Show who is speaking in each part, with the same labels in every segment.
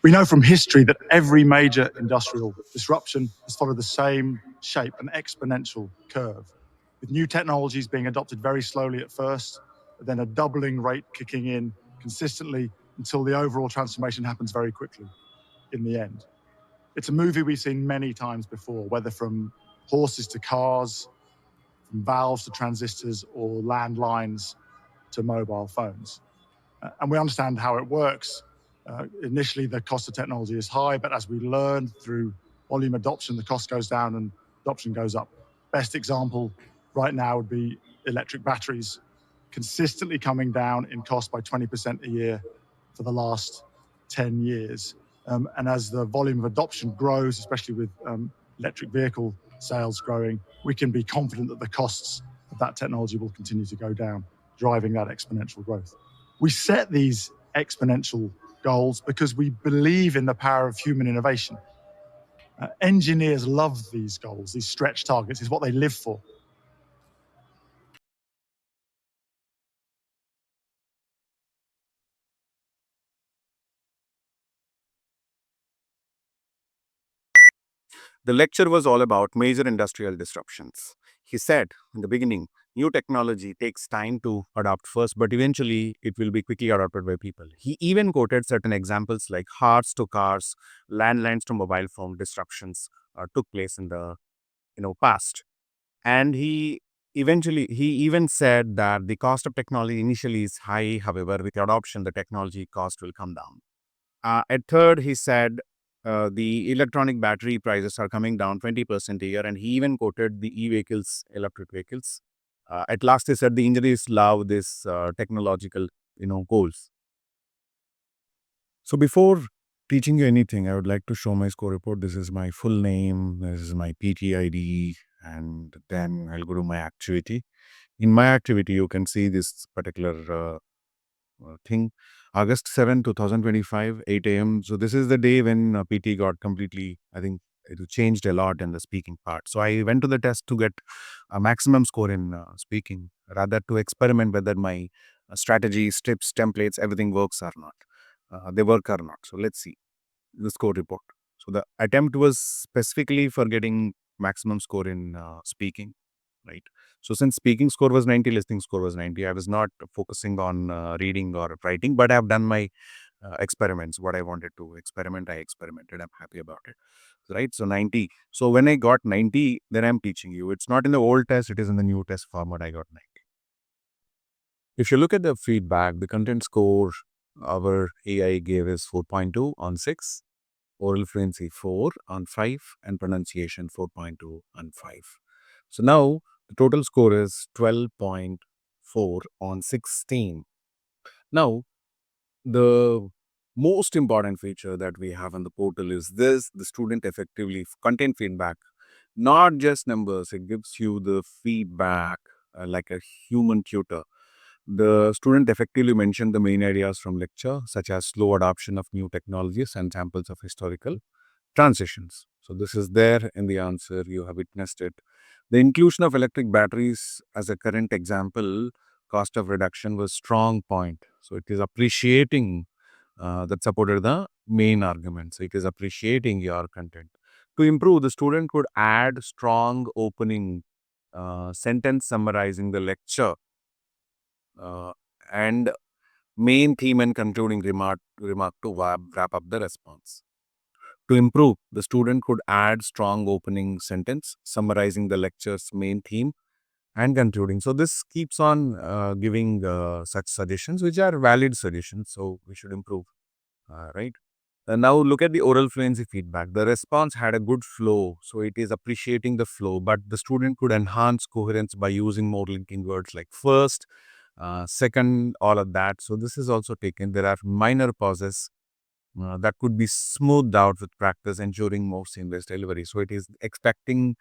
Speaker 1: We know from history that every major industrial disruption has followed the same shape, an exponential curve, with new technologies being adopted very slowly at first, but then a doubling rate kicking in consistently until the overall transformation happens very quickly in the end. It's a movie we've seen many times before, whether from horses to cars, from valves to transistors, or landlines to mobile phones. And we understand how it works. Initially, the cost of technology is high, but as we learn through volume adoption, the cost goes down and adoption goes up. Best example right now would be electric batteries, consistently coming down in cost by 20% a year for the last 10 years. And as the volume of adoption grows, especially with electric vehicle sales growing, we can be confident that the costs of that technology will continue to go down, driving that exponential growth. We set these exponential goals because we believe in the power of human innovation. Engineers love these goals, these stretch targets, is what they live for.
Speaker 2: The lecture was all about major industrial disruptions. He said in the beginning, new technology takes time to adopt first, but eventually it will be quickly adopted by people. He even quoted certain examples like hearts to cars, landlines to mobile phone disruptions took place in the past. And he even said that the cost of technology initially is high. However, with adoption, the technology cost will come down. At third, he said the electronic battery prices are coming down 20% a year, and he even quoted the e-vehicles, electric vehicles. At last, he said the engineers love this technological, goals. So before teaching you anything, I would like to show my score report. This is my full name, this is my PTE ID, and then I'll go to my activity. In my activity, you can see this particular thing. August 7, 2025, 8 a.m. So this is the day when PT got completely, I think it changed a lot in the speaking part. So I went to the test to get a maximum score in speaking, rather to experiment whether my strategies, tips, templates, everything works or not. They work or not. So let's see the score report. So the attempt was specifically for getting maximum score in speaking, right? So since speaking score was 90, listening score was 90, I was not focusing on reading or writing, but I have done my experiments. What I wanted to experiment, I experimented. I'm happy about it, right? So 90. So when I got 90, then I'm teaching you. It's not in the old test, it is in the new test format. I got 90. If you look at the feedback, the content score our AI gave is 4.2 on 6, oral fluency 4 on 5, and pronunciation 4.2 on 5. So now the total score is 12.4 on 16. Now, the most important feature that we have on the portal is this: the student effectively content feedback, not just numbers. It gives you the feedback like a human tutor. The student effectively mentioned the main ideas from lecture, such as slow adoption of new technologies and samples of historical transitions. So this is there in the answer. You have witnessed it. The inclusion of electric batteries as a current example, cost of reduction was strong point. So it is appreciating that supported the main argument. So it is appreciating your content. To improve, the student could add strong opening sentence summarizing the lecture uh, and main theme and concluding remark to wrap up the response. To improve, the student could add strong opening sentence summarizing the lecture's main theme and concluding. So this keeps on giving such suggestions, which are valid suggestions. So we should improve, right? Now look at the oral fluency feedback. The response had a good flow, so it is appreciating the flow, but the student could enhance coherence by using more linking words like first, second, all of that. So this is also taken. There are minor pauses that could be smoothed out with practice, ensuring more seamless delivery. So it is expecting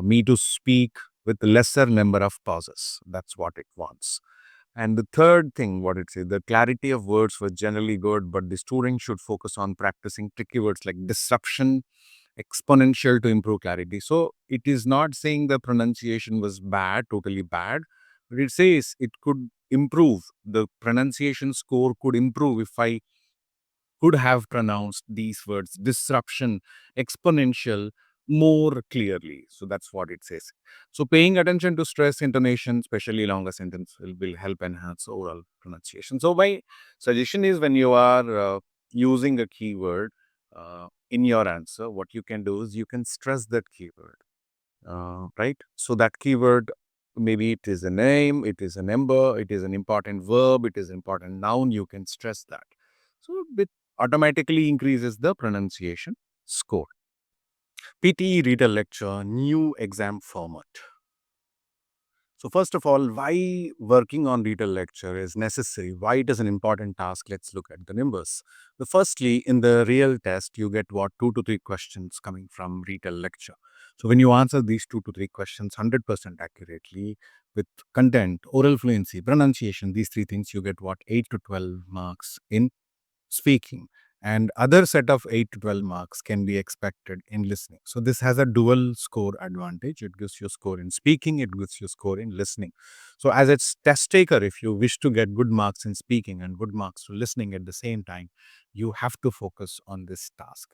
Speaker 2: me to speak with lesser number of pauses. That's what it wants. And the third thing, what it says, the clarity of words was generally good, but the student should focus on practicing tricky words like disruption, exponential to improve clarity. So it is not saying the pronunciation was bad, totally bad, but it says it could improve. The pronunciation score could improve if I could have pronounced these words disruption, exponential more clearly. So that's what it says. So paying attention to stress, intonation, especially longer sentence will help enhance oral pronunciation. So my suggestion is when you are using a keyword in your answer, what you can do is you can stress that keyword, right? So that keyword, maybe it is a name, it is a number, it is an important verb, it is an important noun, you can stress that. So it automatically increases the pronunciation score. PTE Retell Lecture, new exam format. So first of all, why working on Retell Lecture is necessary? Why it is an important task? Let's look at the numbers. The firstly, in the real test, you get what 2 to 3 questions coming from Retell Lecture. So when you answer these 2 to 3 questions 100% accurately with content, oral fluency, pronunciation, these three things, you get what 8 to 12 marks in speaking, and other set of 8 to 12 marks can be expected in listening. So this has a dual score advantage. It gives you score in speaking, it gives you score in listening. So as a test taker, if you wish to get good marks in speaking and good marks to listening at the same time, you have to focus on this task.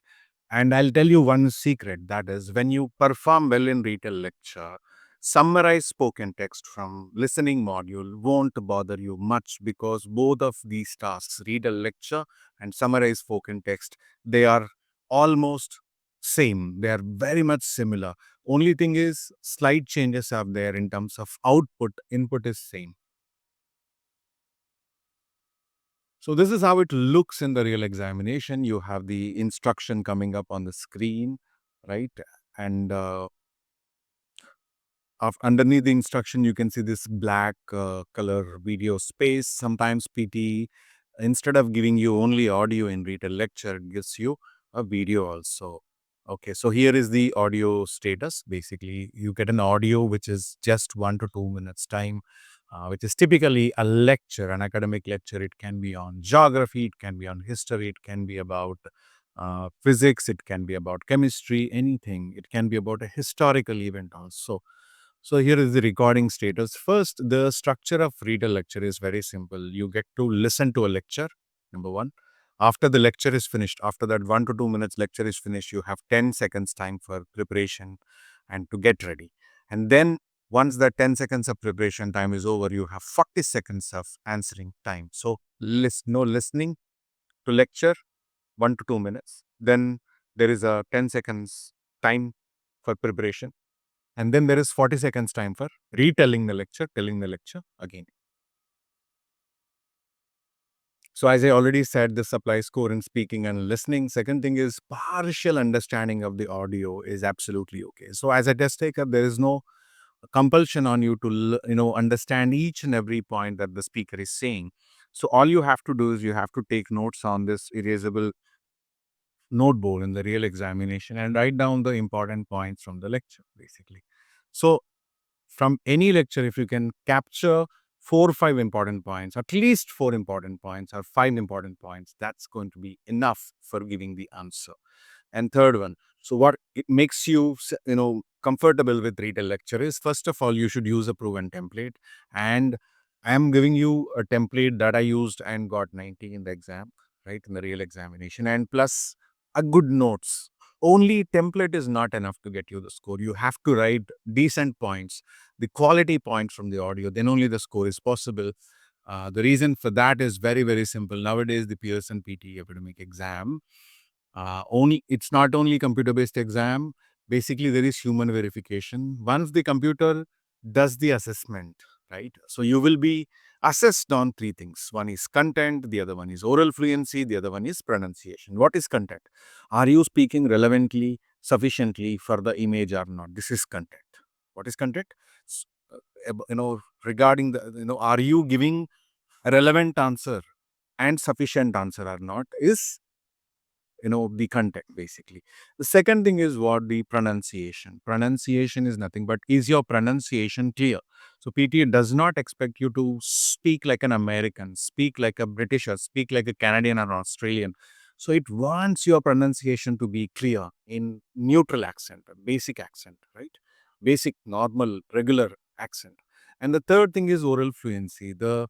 Speaker 2: And I'll tell you one secret, that is when you perform well in Retell Lecture, summarize spoken text from listening module won't bother you much, because both of these tasks, Retell Lecture and summarize spoken text, they are almost same. They are very much similar. Only thing is slight changes are there in terms of output. Input is same. So this is how it looks in the real examination. You have the instruction coming up on the screen, right? And underneath the instruction, you can see this black color video space. Sometimes PT, instead of giving you only audio in Retell Lecture, it gives you a video also. Okay, so here is the audio status. Basically, you get an audio which is just 1 to 2 minutes time, which is typically a lecture, an academic lecture. It can be on geography, it can be on history, it can be about physics, it can be about chemistry, anything. It can be about a historical event also. So here is the recording status. First, the structure of Retell Lecture is very simple. You get to listen to a lecture, number one. After the lecture is finished, after that 1 to 2 minutes lecture is finished, you have 10 seconds time for preparation and to get ready. And then once that 10 seconds of preparation time is over, you have 40 seconds of answering time. So no listening to lecture, 1 to 2 minutes. Then there is a 10 seconds time for preparation. And then there is 40 seconds time for retelling the lecture, telling the lecture again. So as I already said, this applies score in speaking and listening. Second thing is partial understanding of the audio is absolutely okay. So as a test taker, there is no compulsion on you to understand each and every point that the speaker is saying. So all you have to do is you have to take notes on this erasable noteboard in the real examination and write down the important points from the lecture, basically. So from any lecture, if you can capture 4 or 5 important points, at least 4 important points or 5 important points, that's going to be enough for giving the answer. And third one, so what it makes you, comfortable with Retell Lecture is, first of all, you should use a proven template. And I am giving you a template that I used and got 90 in the exam, right, in the real examination, and plus a good notes. Only template is not enough to get you the score. You have to write decent points, the quality points from the audio, then only the score is possible. The reason for that is very, very simple. Nowadays, the Pearson PTE academic exam, it's not only computer-based exam. Basically, there is human verification. Once the computer does the assessment, right? So you will be assessed on three things. One is content, the other one is oral fluency, the other one is pronunciation. What is content? Are you speaking relevantly, sufficiently for the image or not? This is content. What is content? Regarding are you giving a relevant answer and sufficient answer or not is the content, basically. The second thing is what? The pronunciation is nothing but, is your pronunciation clear? So PT does not expect you to speak like an American, speak like a British, or speak like a Canadian or Australian. So it wants your pronunciation to be clear in neutral accent, basic accent, right? Basic, normal, regular accent. And the third thing is oral fluency. The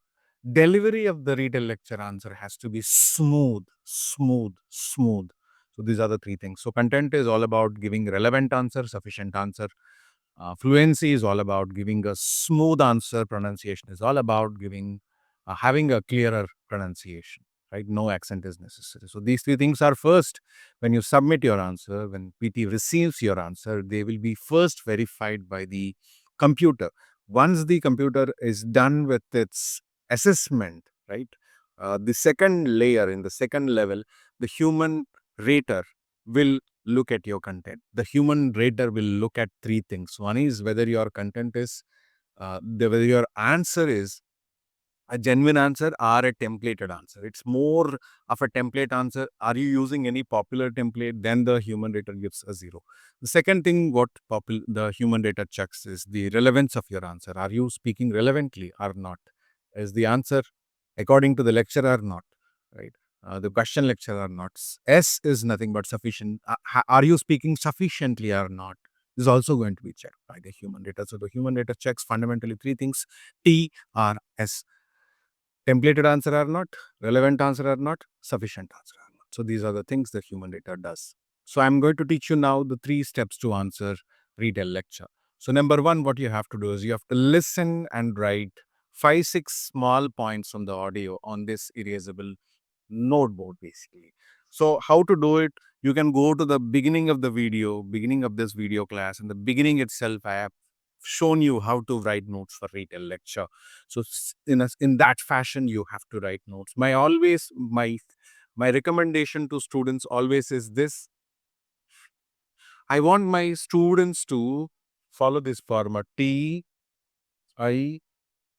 Speaker 2: delivery of the retail lecture answer has to be smooth, smooth, smooth. So these are the three things. So content is all about giving relevant answer, sufficient answer. Fluency is all about giving a smooth answer. Pronunciation is all about giving, having a clearer pronunciation, right? No accent is necessary. So these three things are first. When you submit your answer, when PT receives your answer, they will be first verified by the computer. Once the computer is done with its assessment, right? The second layer, in the second level, the human rater will look at your content. The human rater will look at three things. One is whether your content is, whether your answer is a genuine answer or a templated answer. It's more of a template answer. Are you using any popular template? Then the human rater gives a 0. The second thing what the human rater checks is the relevance of your answer. Are you speaking relevantly or not? Is the answer according to the lecture or not? Right? The question lecture or not? S is nothing but sufficient. Are you speaking sufficiently or not? This is also going to be checked by the human rater. So the human rater checks fundamentally three things: T, R, S. Templated answer or not, relevant answer or not, sufficient answer or not. So these are the things the human rater does. So I'm going to teach you now the 3 steps to answer Retell lecture. So number 1, what you have to do is you have to listen and write 5, 6 small points from the audio on this erasable noteboard basically. So how to do it? You can go to the beginning of the video, beginning of this video class. In the beginning itself, I have shown you how to write notes for Retell lecture. So in that fashion, you have to write notes. My recommendation to students always is this: I want my students to follow this format: T, I,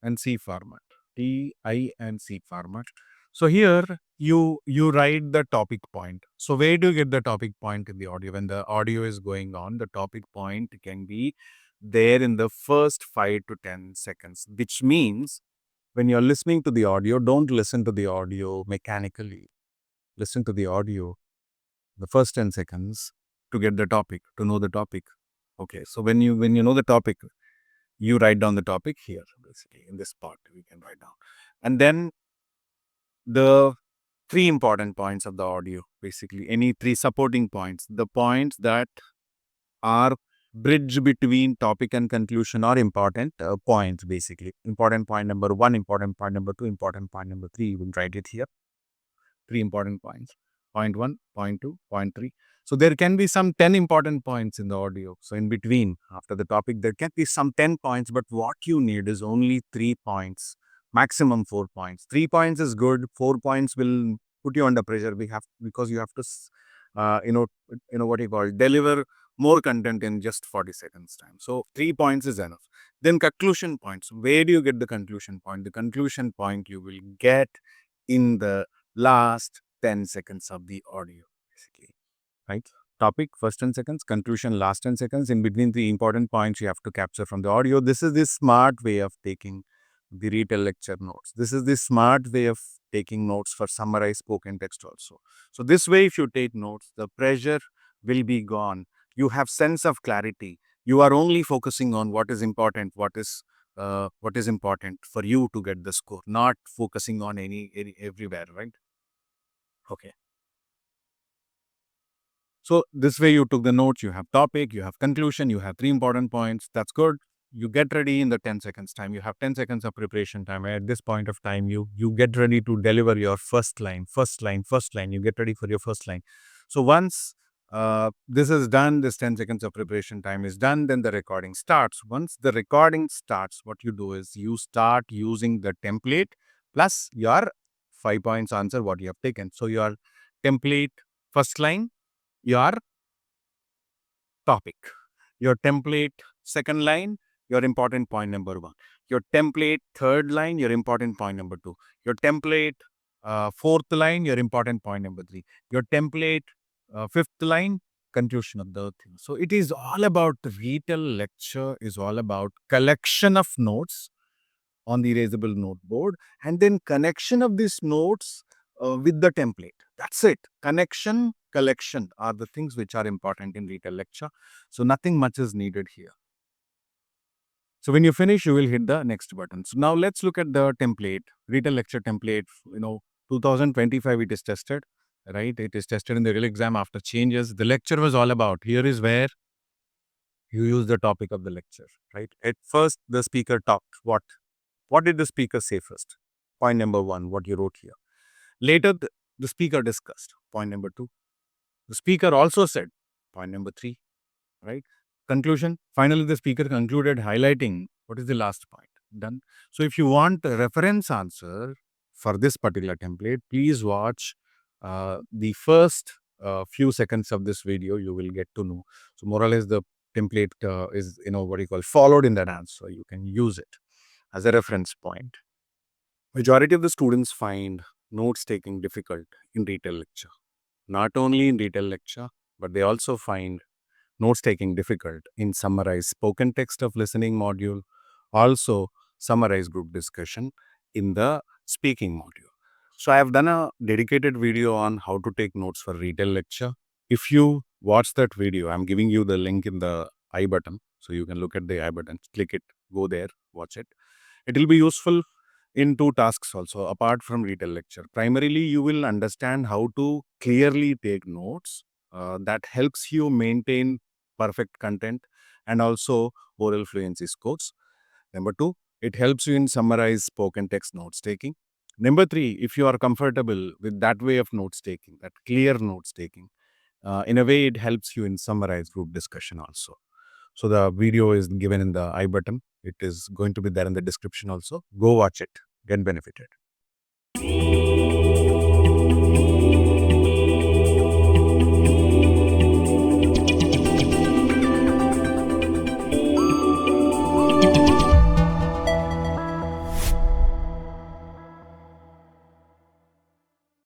Speaker 2: and C format. T, I, and C format. So here you write the topic point. So where do you get the topic point in the audio? When the audio is going on, the topic point can be there in the first 5 to 10 seconds, which means when you're listening to the audio, don't listen to the audio mechanically. Listen to the audio the first 10 seconds to get the topic, to know the topic. Okay, so when you know the topic, you write down the topic here, basically in this part we can write down. And then the 3 important points of the audio, basically any 3 supporting points, the points that are bridge between topic and conclusion are important points basically. Important point number 1, important point number 2, important point number 3, you will write it here. 3 important points: point 1, point 2, point 3. So there can be some 10 important points in the audio. So in between, after the topic, there can be some 10 points, but what you need is only 3 points, maximum 4 points. 3 points is good. 4 points will put you under pressure. Because you have to, what you call, deliver more content in just 40 seconds time. So 3 points is enough. Then conclusion points. Where do you get the conclusion point? The conclusion point you will get in the last 10 seconds of the audio, basically, right? Topic, first 10 seconds, conclusion, last 10 seconds. In between, the important points you have to capture from the audio. This is the smart way of taking the Retell lecture notes. This is the smart way of taking notes for summarized spoken text also. So this way, if you take notes, the pressure will be gone. You have sense of clarity. You are only focusing on what is important, what is important for you to get the score, not focusing on any everywhere, right? Okay. So this way you took the notes, you have topic, you have conclusion, you have 3 important points. That's good. You get ready in the 10 seconds time. You have 10 seconds of preparation time. At this point of time, you get ready to deliver your first line, first line, first line. You get ready for your first line. So once this is done, this 10 seconds of preparation time is done, then the recording starts. Once the recording starts, what you do is you start using the template plus your 5 points answer what you have taken. So your template first line, your topic, your template second line, your important point number 1, your template third line, your important point number 2, your template fourth line, your important point number 3, your template fifth line, conclusion of the thing. So it is all about the Retell lecture is all about collection of notes on the erasable noteboard, and then connection of these notes with the template. That's it. Connection, collection are the things which are important in Retell lecture. So nothing much is needed here. So when you finish, you will hit the next button. So now let's look at the template, Retell Lecture template. 2025 it is tested, right? It is tested in the real exam after changes. The lecture was all about, here is where you use the topic of the lecture, right? At first, the speaker talked. What did the speaker say first? Point number one, what you wrote here. Later, the speaker discussed. Point number two. The speaker also said. Point number three, right? Conclusion. Finally, the speaker concluded highlighting what is the last point. Done. So if you want a reference answer for this particular template, please watch the first few seconds of this video. You will get to know. So more or less the template is, what you call followed in that answer. You can use it as a reference point. Majority of the students find notes taking difficult in Retell Lecture. Not only in Retell Lecture, but they also find notes taking difficult in summarize spoken text of listening module, also summarize group discussion in the speaking module. So I have done a dedicated video on how to take notes for Retell Lecture. If you watch that video, I'm giving you the link in the I button. So you can look at the I button, click it, go there, watch it. It will be useful in two tasks also, apart from Retell Lecture. Primarily, you will understand how to clearly take notes. That helps you maintain perfect content and also oral fluency scores. Number two, it helps you in summarize spoken text notes taking. Number three, if you are comfortable with that way of notes taking, that clear notes taking, in a way it helps you in summarize group discussion also. So the video is given in the I button. It is going to be there in the description also. Go watch it, get benefited.